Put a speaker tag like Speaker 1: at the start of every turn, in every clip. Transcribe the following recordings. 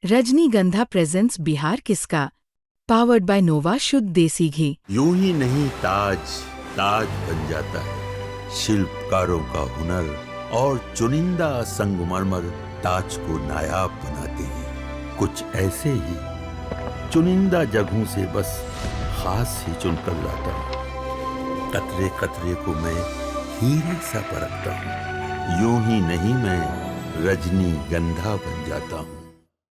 Speaker 1: रजनीगंधा प्रेजेंट्स बिहार किसका, powered by नोवा शुद्ध देसी घी।
Speaker 2: यूं ही नहीं ताज ताज बन जाता है, शिल्पकारों का हुनर और चुनिंदा संगमरमर ताज को नायाब बनाते हैं। कुछ ऐसे ही चुनिंदा जगहों से बस खास ही चुनकर लाता हूँ। कतरे कतरे को मैं हीरे सा परखता हूँ। यूं ही नहीं मैं रजनीगंधा बन जाता हूँ।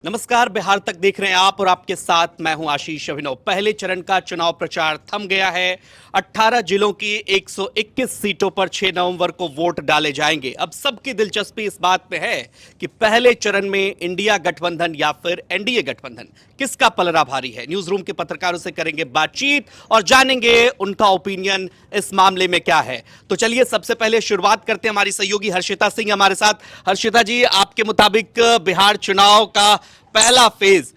Speaker 3: नमस्कार, बिहार तक देख रहे हैं आप और आपके साथ मैं हूं आशीष अभिनव। पहले चरण का चुनाव प्रचार थम गया है। 18 जिलों की 121 सीटों पर 6 नवंबर को वोट डाले जाएंगे। अब सबकी दिलचस्पी इस बात में है कि पहले चरण में इंडिया गठबंधन या फिर एनडीए गठबंधन, किसका पलड़ा भारी है। न्यूज रूम के पत्रकारों से करेंगे बातचीत और जानेंगे उनका ओपिनियन इस मामले में क्या है। तो चलिए सबसे पहले शुरुआत करते हैं। हमारी सहयोगी हर्षिता सिंह हमारे साथ। हर्षिता जी, आपके मुताबिक बिहार चुनाव का पहला फेज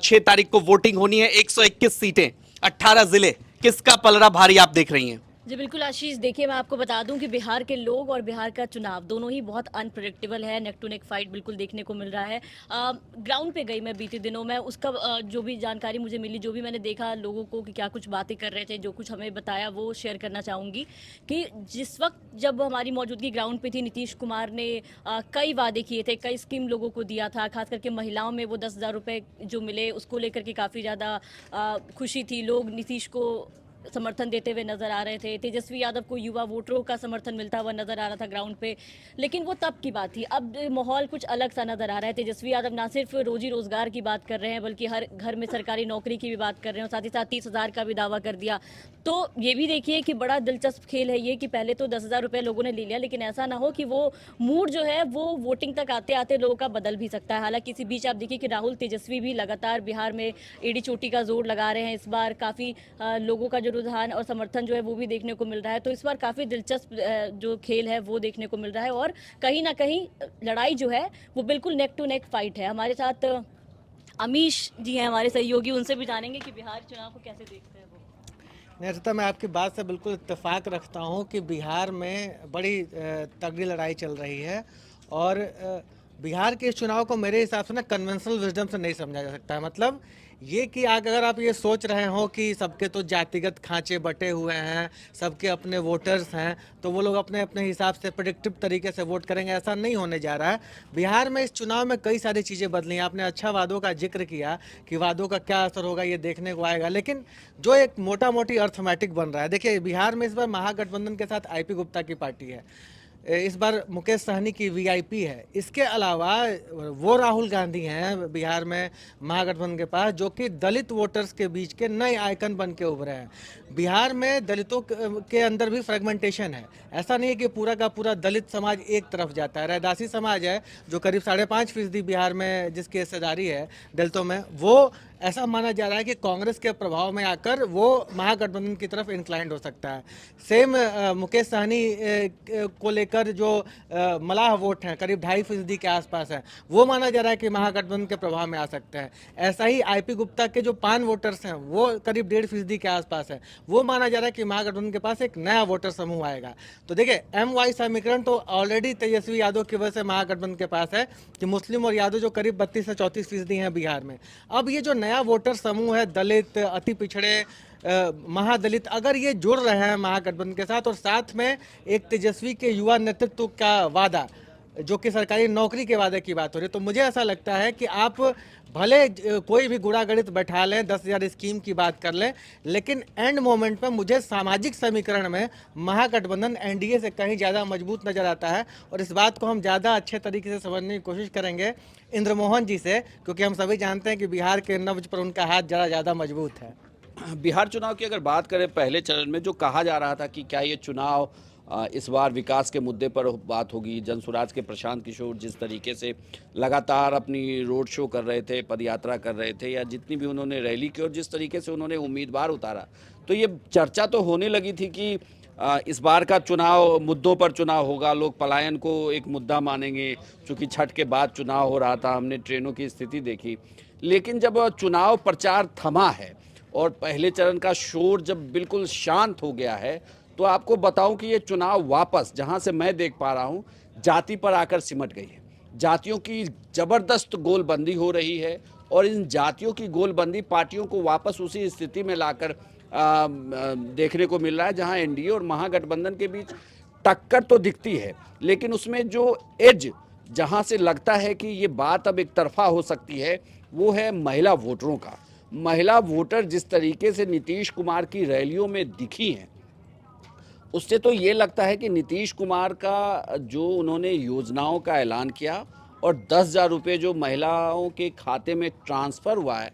Speaker 3: 6 तारीख को वोटिंग होनी है, 121 सीटें, 18 जिले, किसका पलड़ा भारी आप देख रही हैं?
Speaker 4: जी बिल्कुल आशीष, देखिए मैं आपको बता दूं कि बिहार के लोग और बिहार का चुनाव दोनों ही बहुत अनप्रेडिक्टेबल है। नेक टू नेक फाइट बिल्कुल देखने को मिल रहा है। ग्राउंड पे गई मैं बीते दिनों में, उसका जो भी जानकारी मुझे मिली, जो भी मैंने देखा लोगों को कि क्या कुछ बातें कर रहे थे, जो कुछ हमें बताया वो शेयर करना चाहूँगी। कि जिस वक्त जब हमारी मौजूदगी ग्राउंड पे थी, नीतीश कुमार ने कई वादे किए थे, कई स्कीम लोगों को दिया था। खास करके महिलाओं में वो 10,000 रुपये जो मिले उसको लेकर के काफ़ी ज़्यादा खुशी थी। लोग नीतीश को समर्थन देते हुए नजर आ रहे थे। तेजस्वी यादव को युवा वोटरों का समर्थन मिलता हुआ नजर आ रहा था ग्राउंड पे, लेकिन वो तब की बात थी। अब माहौल कुछ अलग सा नजर आ रहा है। तेजस्वी यादव ना सिर्फ रोजी रोजगार की बात कर रहे हैं, बल्कि हर घर में सरकारी नौकरी की भी बात कर रहे हैं और साथ ही साथ 30,000 का भी दावा कर दिया। तो ये भी देखिए कि बड़ा दिलचस्प खेल है ये कि पहले तो 10,000 रुपये लोगों ने ले लिया, लेकिन ऐसा ना हो कि वो मूड जो है वो वोटिंग तक आते आते लोगों का बदल भी सकता है। हालांकि इसी बीच आप देखिए कि राहुल तेजस्वी भी लगातार बिहार में एड़ी चोटी का जोर लगा रहे हैं। इस बार काफ़ी लोगों का जो रुझान और समर्थन जो है वो भी देखने को मिल रहा है। तो इस बार काफ़ी दिलचस्प जो खेल है वो देखने को मिल रहा है और कहीं ना कहीं लड़ाई जो है वो बिल्कुल नेक टू नेक फाइट है। हमारे साथ अमीश जी हैं हमारे सहयोगी, उनसे भी जानेंगे कि बिहार चुनाव को कैसे देखते हैं वो।
Speaker 5: नेता, मैं आपकी बात से बिल्कुल इत्तेफाक रखता हूं कि बिहार में बड़ी तगड़ी लड़ाई चल रही है और बिहार के इस चुनाव को मेरे हिसाब से ना कन्वेंशनल विजडम से नहीं समझा जा सकता है। मतलब ये कि अगर आप ये सोच रहे हो कि सबके तो जातिगत खांचे बटे हुए हैं, सबके अपने वोटर्स हैं, तो वो लोग अपने अपने हिसाब से प्रेडिक्टिव तरीके से वोट करेंगे, ऐसा नहीं होने जा रहा है। बिहार में इस चुनाव में कई सारी चीज़ें बदली हैं। आपने अच्छा वादों का जिक्र किया कि वादों का क्या असर होगा ये देखने को आएगा, लेकिन जो एक मोटा मोटी अर्थमेटिक बन रहा है, देखिए बिहार में इस बार महागठबंधन के साथ आईपी गुप्ता की पार्टी है, इस बार मुकेश सहनी की वीआईपी है। इसके अलावा वो राहुल गांधी हैं बिहार में महागठबंधन के पास, जो कि दलित वोटर्स के बीच के नए आइकन बन के उभरे हैं। बिहार में दलितों के अंदर भी फ्रेगमेंटेशन है। ऐसा नहीं है कि पूरा का पूरा दलित समाज एक तरफ जाता है। रैदासी समाज है जो करीब 5.5% बिहार में जिसकी हिस्सेदारी है दलितों में, वो ऐसा माना जा रहा है कि कांग्रेस के प्रभाव में आकर वो महागठबंधन की तरफ इंक्लाइंड हो सकता है। सेम मुकेश सहनी को लेकर जो मलाह वोट हैं करीब 2.5% के आसपास है, वो माना जा रहा है कि महागठबंधन के प्रभाव में आ सकते हैं। ऐसा ही आईपी गुप्ता के जो पान वोटर्स हैं वो करीब 1.5% के आसपास है, वो माना जा रहा है कि महागठबंधन के पास एक नया वोटर समूह आएगा। तो देखिए MY समीकरण तो ऑलरेडी तेजस्वी यादव की वजह से महागठबंधन के पास है कि मुस्लिम और यादव जो करीब 32 से 34% हैं बिहार में। अब ये जो नया वोटर समूह है, दलित, अति पिछड़े, महादलित, अगर ये जुड़ रहे हैं महागठबंधन के साथ और साथ में एक तेजस्वी के युवा नेतृत्व का वादा जो कि सरकारी नौकरी के वादे की बात हो रही है, तो मुझे ऐसा लगता है कि आप भले कोई भी गुणा गणित बैठा लें, 10,000 स्कीम की बात कर लें, लेकिन एंड मोमेंट में मुझे सामाजिक समीकरण में महागठबंधन एनडीए से कहीं ज़्यादा मजबूत नज़र आता है। और इस बात को हम ज़्यादा अच्छे तरीके से समझने की कोशिश करेंगे इंद्रमोहन जी से, क्योंकि हम सभी जानते हैं कि बिहार के नब्ज पर उनका हाथ ज़रा ज़्यादा मजबूत है।
Speaker 3: बिहार चुनाव की अगर बात करें, पहले चरण में जो कहा जा रहा था कि क्या ये चुनाव इस बार विकास के मुद्दे पर बात होगी। जनसुराज के प्रशांत किशोर जिस तरीके से लगातार अपनी रोड शो कर रहे थे, पदयात्रा कर रहे थे, या जितनी भी उन्होंने रैली की और जिस तरीके से उन्होंने उम्मीदवार उतारा, तो ये चर्चा तो होने लगी थी कि इस बार का चुनाव मुद्दों पर चुनाव होगा। लोग पलायन को एक मुद्दा मानेंगे, चूँकि छठ के बाद चुनाव हो रहा था, हमने ट्रेनों की स्थिति देखी। लेकिन जब चुनाव प्रचार थमा है और पहले चरण का शोर जब बिल्कुल शांत हो गया है, तो आपको बताऊं कि ये चुनाव वापस, जहां से मैं देख पा रहा हूं, जाति पर आकर सिमट गई है।
Speaker 6: जातियों की ज़बरदस्त गोलबंदी हो रही है और इन जातियों की गोलबंदी पार्टियों को वापस उसी स्थिति में लाकर देखने को मिल रहा है जहां एनडीए और महागठबंधन के बीच टक्कर तो दिखती है, लेकिन उसमें जो एज जहां से लगता है कि ये बात अब एक तरफा हो सकती है वो है महिला वोटरों का। महिला वोटर जिस तरीके से नीतीश कुमार की रैलियों में दिखी हैं, उससे तो ये लगता है कि नीतीश कुमार का जो उन्होंने योजनाओं का ऐलान किया और 10,000 रुपये जो महिलाओं के खाते में ट्रांसफ़र हुआ है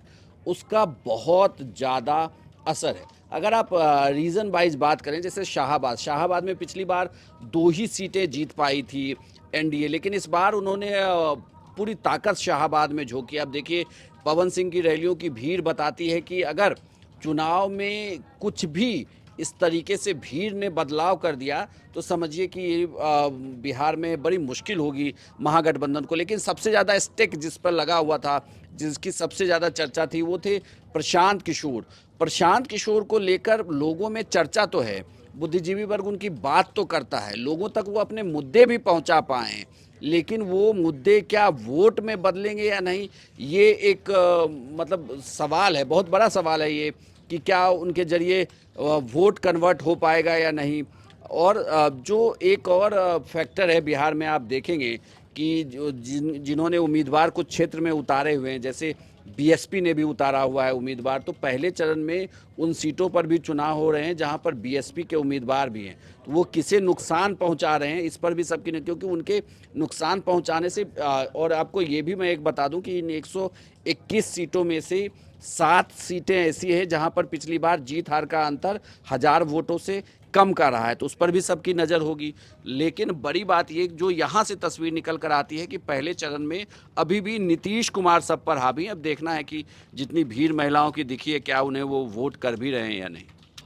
Speaker 6: उसका बहुत ज़्यादा असर है। अगर आप रीज़न वाइज बात करें, जैसे शाहाबाद में पिछली बार 2 ही सीटें जीत पाई थी एनडीए, लेकिन इस बार उन्होंने पूरी ताकत शाहाबाद में झोंकी। अब देखिए पवन सिंह की रैलियों की भीड़ बताती है कि अगर चुनाव में कुछ भी इस तरीके से भीड़ ने बदलाव कर दिया तो समझिए कि बिहार में बड़ी मुश्किल होगी महागठबंधन को। लेकिन सबसे ज़्यादा स्टेक जिस पर लगा हुआ था, जिसकी सबसे ज़्यादा चर्चा थी, वो थे प्रशांत किशोर को लेकर लोगों में चर्चा तो है, बुद्धिजीवी वर्ग उनकी बात तो करता है, लोगों तक वो अपने मुद्दे भी पहुंचा पाएँ, लेकिन वो मुद्दे क्या वोट में बदलेंगे या नहीं, ये एक मतलब सवाल है, बहुत बड़ा सवाल है ये कि क्या उनके जरिए वोट कन्वर्ट हो पाएगा या नहीं। और जो एक और फैक्टर है बिहार में, आप देखेंगे कि जो जिन्होंने उम्मीदवार कुछ क्षेत्र में उतारे हुए हैं, जैसे बीएसपी ने भी उतारा हुआ है उम्मीदवार, तो पहले चरण में उन सीटों पर भी चुनाव हो रहे हैं जहां पर बीएसपी के उम्मीदवार भी हैं, तो वो किसे नुकसान पहुंचा रहे हैं इस पर भी सबकी, क्योंकि उनके नुकसान पहुंचाने से और आपको ये भी मैं एक बता दूं कि इन 121 सीटों में से 7 सीटें ऐसी हैं जहां पर पिछली बार जीत हार का अंतर 1000 वोटों से कम का रहा है, तो उस पर भी सबकी नज़र होगी। लेकिन बड़ी बात ये जो यहाँ से तस्वीर निकल कर आती है कि पहले चरण में अभी भी नीतीश कुमार सब पर हावी। अब देखना है कि जितनी भीड़ महिलाओं की दिखी है, क्या उन्हें वो वोट कर भी रहे हैं या नहीं।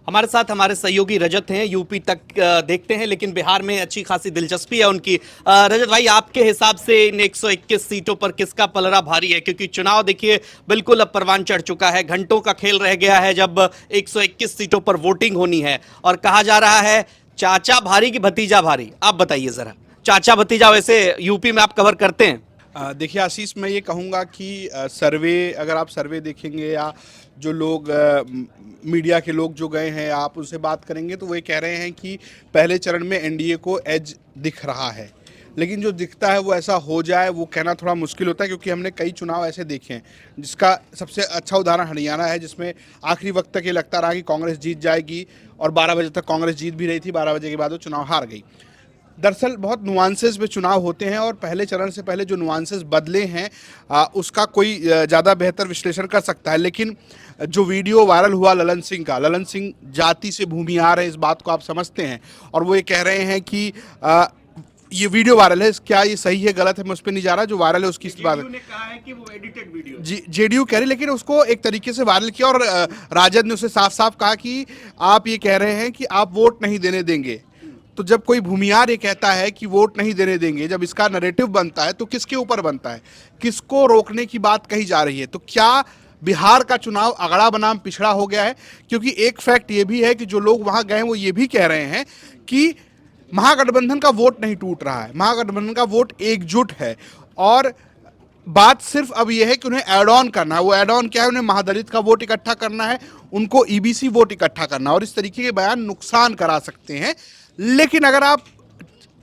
Speaker 3: हमारे साथ हमारे सहयोगी रजत हैं, यूपी तक देखते हैं, लेकिन बिहार में अच्छी खासी दिलचस्पी है उनकी। रजत भाई, आपके हिसाब से इन 121 सीटों पर किसका पलड़ा भारी है? क्योंकि चुनाव देखिए बिल्कुल अब परवान चढ़ चुका है, घंटों का खेल रह गया है जब 121 सीटों पर वोटिंग होनी है, और कहा जा रहा है चाचा भारी कि भतीजा भारी। आप बताइए जरा, चाचा भतीजा वैसे यूपी में आप कवर करते हैं?
Speaker 7: देखिए आशीष, मैं ये कहूँगा कि अगर आप सर्वे देखेंगे या जो लोग मीडिया के लोग जो गए हैं आप उनसे बात करेंगे तो वो ये कह रहे हैं कि पहले चरण में एनडीए को एज दिख रहा है, लेकिन जो दिखता है वो ऐसा हो जाए वो कहना थोड़ा मुश्किल होता है, क्योंकि हमने कई चुनाव ऐसे देखे हैं जिसका सबसे अच्छा उदाहरण हरियाणा है, जिसमें आखिरी वक्त तक ये लगता रहा कि कांग्रेस जीत जाएगी और 12 बजे तक कांग्रेस जीत भी रही थी, 12 बजे के बाद वो चुनाव हार गई। दरअसल बहुत नुआंसेस में चुनाव होते हैं और पहले चरण से पहले जो नुआंसेस बदले हैं उसका कोई ज़्यादा बेहतर विश्लेषण कर सकता है। लेकिन जो वीडियो वायरल हुआ ललन सिंह जाति से भूमिहार है, इस बात को आप समझते हैं, और वो ये कह रहे हैं कि ये वीडियो वायरल है, क्या ये सही है गलत है मैं उस पर नहीं जा रहा, जो वायरल है उसकी बात है।
Speaker 3: कहा है कि वो एडिटेड वीडियो
Speaker 7: जेडीयू कह रही, लेकिन उसको एक तरीके से वायरल किया और राजद ने उसे साफ साफ कहा कि आप ये कह रहे हैं कि आप वोट नहीं देने देंगे। तो जब कोई भूमिहार ये कहता है कि वोट नहीं देने देंगे, जब इसका नैरेटिव बनता है तो किसके ऊपर बनता है, किसको रोकने की बात कही जा रही है? तो क्या बिहार का चुनाव अगड़ा बनाम पिछड़ा हो गया है? क्योंकि एक फैक्ट ये भी है कि जो लोग वहां गए वो ये भी कह रहे हैं कि महागठबंधन का वोट नहीं टूट रहा है, महागठबंधन का वोट एकजुट है, और बात सिर्फ अब यह है कि उन्हें ऐड ऑन करना है। वो ऐड ऑन क्या है? उन्हें महादलित का वोट इकट्ठा करना है, उनको ईबीसी वोट इकट्ठा करना है, और इस तरीके के बयान नुकसान करा सकते हैं। लेकिन अगर आप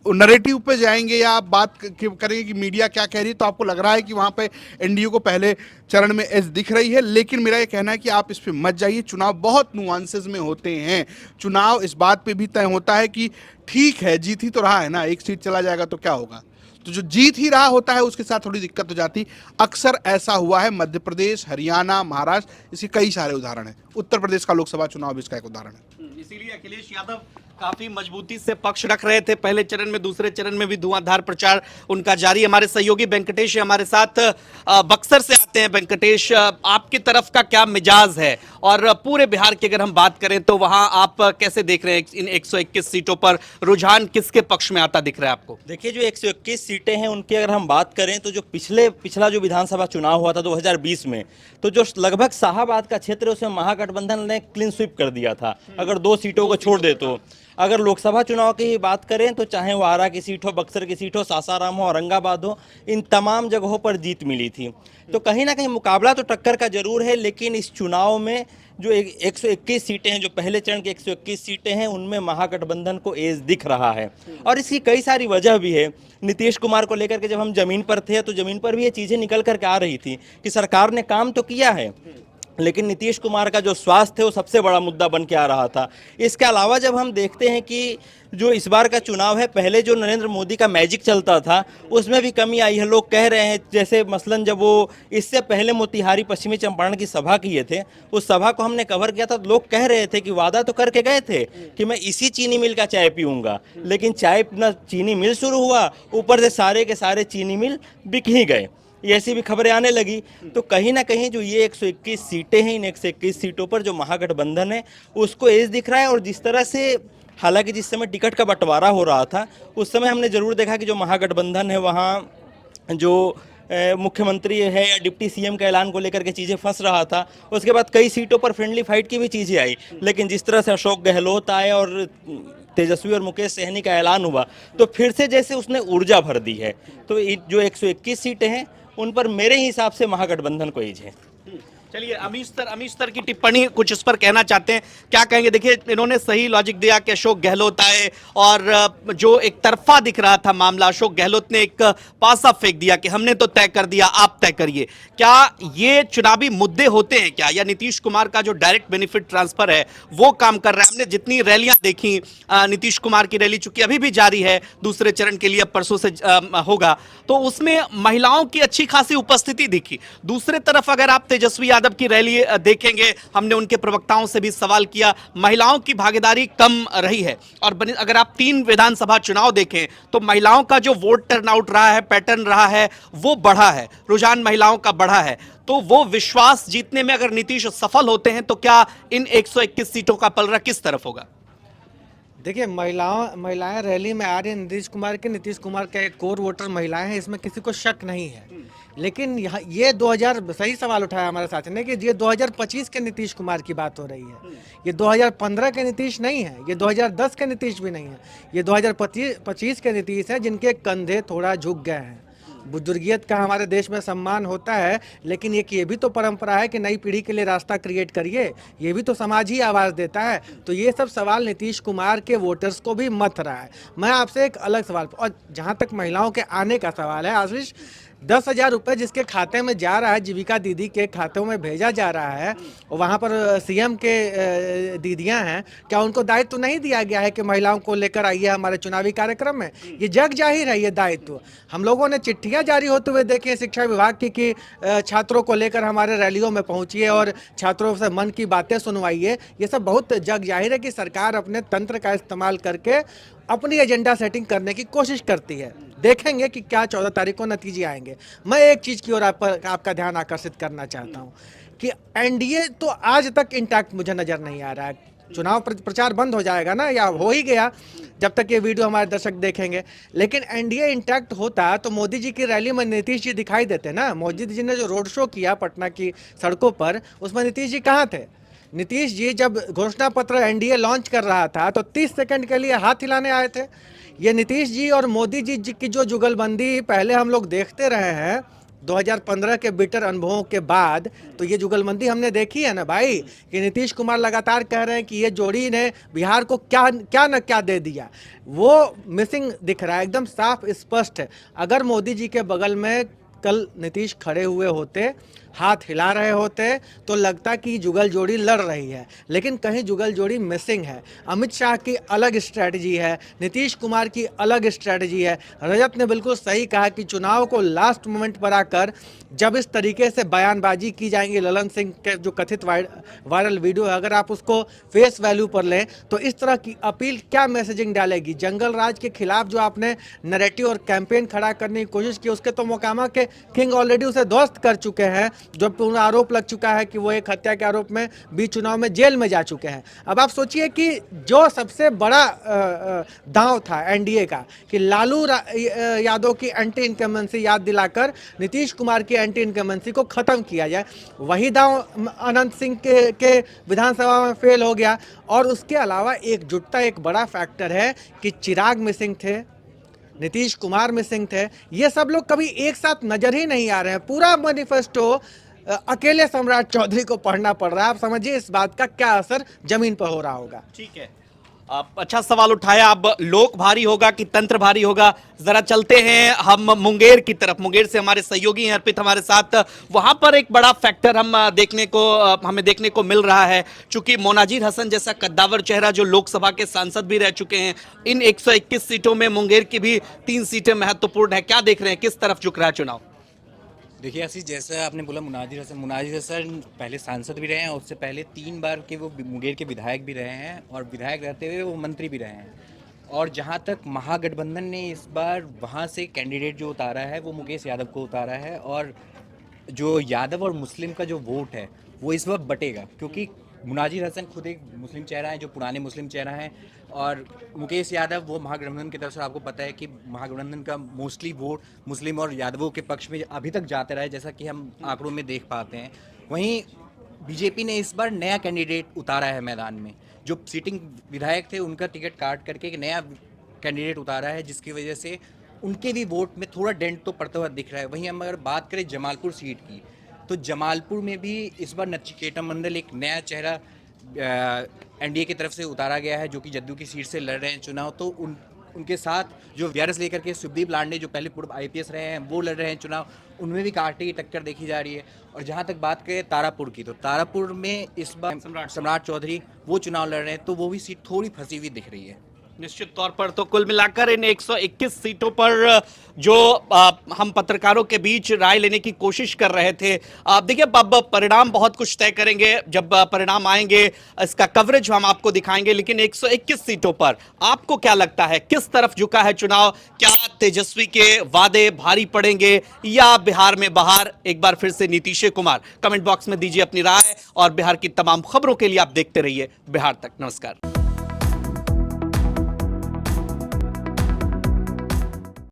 Speaker 7: नैरेटिव पे जाएंगे या आप बात करेंगे कि मीडिया क्या कह रही है, तो आपको लग रहा है कि वहाँ पे एनडीए को पहले चरण में एज दिख रही है। लेकिन मेरा ये कहना है कि आप इस पे मत जाइए, चुनाव बहुत नुआंसेस में होते हैं। चुनाव इस बात पे भी तय होता है कि ठीक है जीत ही तो रहा है ना, एक सीट चला जाएगा तो क्या होगा, तो जो जीत ही रहा होता है उसके साथ थोड़ी दिक्कत हो जाती। अक्सर ऐसा हुआ है, मध्य प्रदेश, हरियाणा, महाराष्ट्र, इसके कई सारे उदाहरण हैं। उत्तर प्रदेश का लोकसभा चुनाव भी इसका एक उदाहरण है।
Speaker 3: इसीलिए अखिलेश यादव काफी मजबूती से पक्ष रख रहे थे पहले चरण में, दूसरे चरण में भी धुआंधार प्रचार उनका जारी। हमारे सहयोगी वेंकटेश हमारे साथ बक्सर से आते हैं। वेंकटेश, आपकी तरफ का क्या मिजाज है, और पूरे बिहार की अगर हम बात करें तो वहां आप कैसे देख रहे हैं इन 121 सीटों पर रुझान किसके पक्ष में आता दिख रहा है आपको?
Speaker 8: देखिए, जो 121 सीटें हैं उनकी अगर हम बात करें तो जो पिछला जो विधानसभा चुनाव हुआ था 2020 में, तो जो लगभग शाहाबाद का क्षेत्र है उसमें महागठबंधन ने क्लीन स्वीप कर दिया था, अगर 2 सीटों को छोड़ दे तो। अगर लोकसभा चुनाव की ही बात करें तो चाहे वो आरा की सीट हो, बक्सर की सीट हो, सासाराम हो, औरंगाबाद हो, इन तमाम जगहों पर जीत मिली थी। तो कहीं ना कहीं मुकाबला तो टक्कर का जरूर है, लेकिन इस चुनाव में जो 121 सीटें हैं, जो पहले चरण की 121 सीटें हैं, उनमें महागठबंधन को एज दिख रहा है। और इसकी कई सारी वजह भी है। नीतीश कुमार को लेकर के जब हम जमीन पर थे तो जमीन पर भी ये चीज़ें निकल करके आ रही थी कि सरकार ने काम तो किया है, लेकिन नीतीश कुमार का जो स्वास्थ्य है वो सबसे बड़ा मुद्दा बन के आ रहा था। इसके अलावा जब हम देखते हैं कि जो इस बार का चुनाव है, पहले जो नरेंद्र मोदी का मैजिक चलता था उसमें भी कमी आई है। लोग कह रहे हैं, जैसे मसलन जब वो इससे पहले मोतिहारी पश्चिमी चंपारण की सभा किए थे, उस सभा को हमने कवर किया था, तो लोग कह रहे थे कि वादा तो करके गए थे कि मैं इसी चीनी मिल का चाय पीऊँगा, लेकिन चाय ना चीनी मिल शुरू हुआ, ऊपर से सारे के सारे चीनी मिल बिक ही गए। ये ऐसी भी खबरें आने लगी। तो कहीं ना कहीं जो ये 121 सीटें हैं, इन 121 सीटों पर जो महागठबंधन है उसको एज दिख रहा है। और जिस तरह से, हालांकि जिस समय टिकट का बंटवारा हो रहा था उस समय हमने ज़रूर देखा कि जो महागठबंधन है वहाँ जो मुख्यमंत्री है या डिप्टी सीएम के ऐलान को लेकर के चीज़ें फंस रहा था। उसके बाद कई सीटों पर फ्रेंडली फाइट की भी चीज़ें आई, लेकिन जिस तरह से अशोक गहलोत आए और तेजस्वी और मुकेश सहनी का ऐलान हुआ तो फिर से जैसे उसने ऊर्जा भर दी है। तो जो 121 सीटें हैं उन पर मेरे हिसाब से महागठबंधन को एज है।
Speaker 3: चलिए, अमीश सर की टिप्पणी कुछ इस पर कहना चाहते हैं, क्या कहेंगे? देखिए, इन्होंने सही लॉजिक दिया कि अशोक गहलोत आए और जो एक तरफा दिख रहा था मामला, अशोक गहलोत ने एक पासा फेंक दिया कि हमने तो तय कर दिया, आप तय करिए। क्या ये चुनावी मुद्दे होते हैं क्या, या नीतीश कुमार का जो डायरेक्ट बेनिफिट ट्रांसफर है वो काम कर रहा है? हमने जितनी रैलियां देखी, नीतीश कुमार की रैली चूंकि अभी भी जारी है, दूसरे चरण के लिए परसों से होगा, तो उसमें महिलाओं की अच्छी खासी उपस्थिति दिखी। दूसरे तरफ अगर आप तेजस्वी यादव की रैली देखेंगे, हमने उनके प्रवक्ताओं से भी सवाल किया, महिलाओं की भागीदारी कम रही है। और अगर आप 3 विधानसभा चुनाव देखें तो महिलाओं का जो वोट टर्नआउट रहा है, पैटर्न रहा है, वो बढ़ा है, रुझान महिलाओं का बढ़ा है। तो वो विश्वास जीतने में अगर नीतीश सफल होते हैं तो क्या इन 121 सीटों का पलड़ा किस तरफ होगा?
Speaker 5: देखिए, महिलाएं रैली में आ रही हैं नीतीश कुमार के कोर वोटर महिलाएं हैं, इसमें किसी को शक नहीं है। लेकिन ये 2000 सही सवाल उठाया हमारे साथी ने कि ये 2025 के नीतीश कुमार की बात हो रही है। ये 2015 के नीतीश नहीं है, ये 2010 के नीतीश भी नहीं है, ये 2025 के नीतीश है जिनके कंधे थोड़ा झुक गए हैं। बुजुर्गियत का हमारे देश में सम्मान होता है, लेकिन एक ये भी तो परंपरा है कि नई पीढ़ी के लिए रास्ता क्रिएट करिए, ये भी तो समाज ही आवाज़ देता है। तो ये सब सवाल नीतीश कुमार के वोटर्स को भी मथ रहा है। मैं आपसे एक अलग सवाल, और जहाँ तक महिलाओं के आने का सवाल है, आशीष, 10,000 रुपये जिसके खाते में जा रहा है, जीविका दीदी के खातों में भेजा जा रहा है, और वहाँ पर सीएम के दीदियाँ हैं, क्या उनको दायित्व नहीं दिया गया है कि महिलाओं को लेकर आइए हमारे चुनावी कार्यक्रम में? ये जग जाहिर है ये दायित्व। हम लोगों ने चिट्ठियाँ जारी होते हुए देखे शिक्षा विभाग की कि छात्रों को लेकर हमारे रैलियों में पहुँचिए और छात्रों से मन की बातें सुनवाइए। ये सब बहुत जग जाहिर है कि सरकार अपने तंत्र का इस्तेमाल करके अपनी एजेंडा सेटिंग करने की कोशिश करती है। देखेंगे कि क्या 14 तारीख को नतीजे आएंगे। मैं एक चीज़ की ओर आपका ध्यान आकर्षित करना चाहता हूँ कि एनडीए तो आज तक इंटैक्ट मुझे नज़र नहीं आ रहा है। चुनाव प्रचार बंद हो जाएगा ना, या हो ही गया जब तक ये वीडियो हमारे दर्शक देखेंगे, लेकिन एनडीए इंटैक्ट होता तो मोदी जी की रैली में नीतीश जी दिखाई देते ना। मोदी जी ने जो रोड शो किया पटना की सड़कों पर, उसमें नीतीश जी कहाँ थे? नीतीश जी जब घोषणा पत्र एनडीए लॉन्च कर रहा था तो 30 सेकंड के लिए हाथ हिलाने आए थे। ये नीतीश जी और मोदी जी की जो जुगलबंदी पहले हम लोग देखते रहे हैं 2015 के बिटर अनुभवों के बाद, तो ये जुगलबंदी हमने देखी है ना भाई, कि नीतीश कुमार लगातार कह रहे हैं कि ये जोड़ी ने बिहार को क्या न क्या दे दिया। वो मिसिंग दिख रहा है, एकदम साफ स्पष्ट है। अगर मोदी जी के बगल में कल नीतीश खड़े हुए होते, हाथ हिला रहे होते, तो लगता कि जुगल जोड़ी लड़ रही है, लेकिन कहीं जुगल जोड़ी मिसिंग है। अमित शाह की अलग स्ट्रैटेजी है, नीतीश कुमार की अलग स्ट्रैटेजी है। रजत ने बिल्कुल सही कहा कि चुनाव को लास्ट मोमेंट पर आकर जब इस तरीके से बयानबाजी की जाएंगी, ललन सिंह के जो कथित वायरल वीडियो है, अगर आप उसको फेस वैल्यू पर लें तो इस तरह की अपील क्या मैसेजिंग डालेगी? जंगल राज के खिलाफ जो आपने नैरेटिव और कैंपेन खड़ा करने की कोशिश की, उसके तो मोकामा के किंग ऑलरेडी उसे ध्वस्त कर चुके हैं। जो पूर्ण आरोप लग चुका है कि वो एक हत्या के आरोप में बीच चुनाव में जेल में जा चुके हैं। अब आप सोचिए कि जो सबसे बड़ा दांव था एनडीए का कि लालू यादव की एंटी इनकम्बेंसी याद दिलाकर नीतीश कुमार की एंटी इनकम्बेंसी को खत्म किया जाए, वही दांव अनंत सिंह के विधानसभा में फेल हो गया। और उसके अलावा एकजुटता एक बड़ा फैक्टर है कि चिराग मिसिंग थे, नीतीश कुमार मिसिंग थे, ये सब लोग कभी एक साथ नजर ही नहीं आ रहे हैं। पूरा मैनिफेस्टो अकेले सम्राट चौधरी को पढ़ना पड़ रहा है। आप समझिए इस बात का क्या असर जमीन पर हो रहा होगा।
Speaker 3: ठीक है, अच्छा सवाल उठाया। अब लोक भारी होगा कि तंत्र भारी होगा, जरा चलते हैं हम मुंगेर की तरफ। मुंगेर से हमारे सहयोगी हैं अर्पित हमारे साथ। वहां पर एक बड़ा फैक्टर हमें देखने को मिल रहा है, चूंकि मोनाजिर हसन जैसा कद्दावर चेहरा जो लोकसभा के सांसद भी रह चुके हैं, इन 121 सीटों में मुंगेर की भी 3 सीटें महत्वपूर्ण है। क्या देख रहे हैं, किस तरफ झुक रहा है चुनाव?
Speaker 9: देखिए आशीष, जैसा आपने बोला मुनाजिर हसन पहले सांसद भी रहे हैं, उससे पहले 3 बार के वो मुंगेर के विधायक भी रहे हैं, और विधायक रहते हुए वो मंत्री भी रहे हैं। और जहाँ तक महागठबंधन ने इस बार वहाँ से कैंडिडेट जो उतारा है वो मुकेश यादव को उतारा है, और जो यादव और मुस्लिम का जो वोट है वो इस वक्त बटेगा, क्योंकि मुनाजिर हसन खुद एक मुस्लिम चेहरा है, जो पुराने मुस्लिम चेहरा हैं, और मुकेश यादव वो महागठबंधन की तरफ से, आपको पता है कि महागठबंधन का मोस्टली वोट मुस्लिम और यादवों के पक्ष में अभी तक जाते रहे, जैसा कि हम आंकड़ों में देख पाते हैं। वहीं बीजेपी ने इस बार नया कैंडिडेट उतारा है मैदान में, जो सिटिंग विधायक थे उनका टिकट काट करके एक नया कैंडिडेट उतारा है, जिसकी वजह से उनके भी वोट में थोड़ा डेंट तो पड़ता हुआ दिख रहा है। वहीं हम अगर बात करें जमालपुर सीट की, तो जमालपुर में भी इस बार नचिकेता मंडल एक नया चेहरा एनडीए की तरफ से उतारा गया है, जो कि जदयू की सीट से लड़ रहे हैं चुनाव। तो उनके साथ जो वीआरएस लेकर के सुखदीप लांडे जो पहले पूर्व आईपीएस रहे हैं वो लड़ रहे हैं चुनाव, उनमें भी कांटे की टक्कर देखी जा रही है। और जहां तक बात करें तारापुर की, तो तारापुर में इस बार सम्राट चौधरी वो चुनाव लड़ रहे हैं, तो वो भी सीट थोड़ी फंसी हुई दिख रही है।
Speaker 3: निश्चित तौर पर तो कुल मिलाकर इन 121 सीटों पर जो हम पत्रकारों के बीच राय लेने की कोशिश कर रहे थे, देखिए अब परिणाम बहुत कुछ तय करेंगे। जब परिणाम आएंगे इसका कवरेज हम आपको दिखाएंगे, लेकिन 121 सीटों पर आपको क्या लगता है किस तरफ झुका है चुनाव? क्या तेजस्वी के वादे भारी पड़ेंगे या बिहार में बहार? एक बार फिर से नीतीश कुमार। कमेंट बॉक्स में दीजिए अपनी राय, और बिहार की तमाम खबरों के लिए आप देखते रहिए बिहार तक। नमस्कार।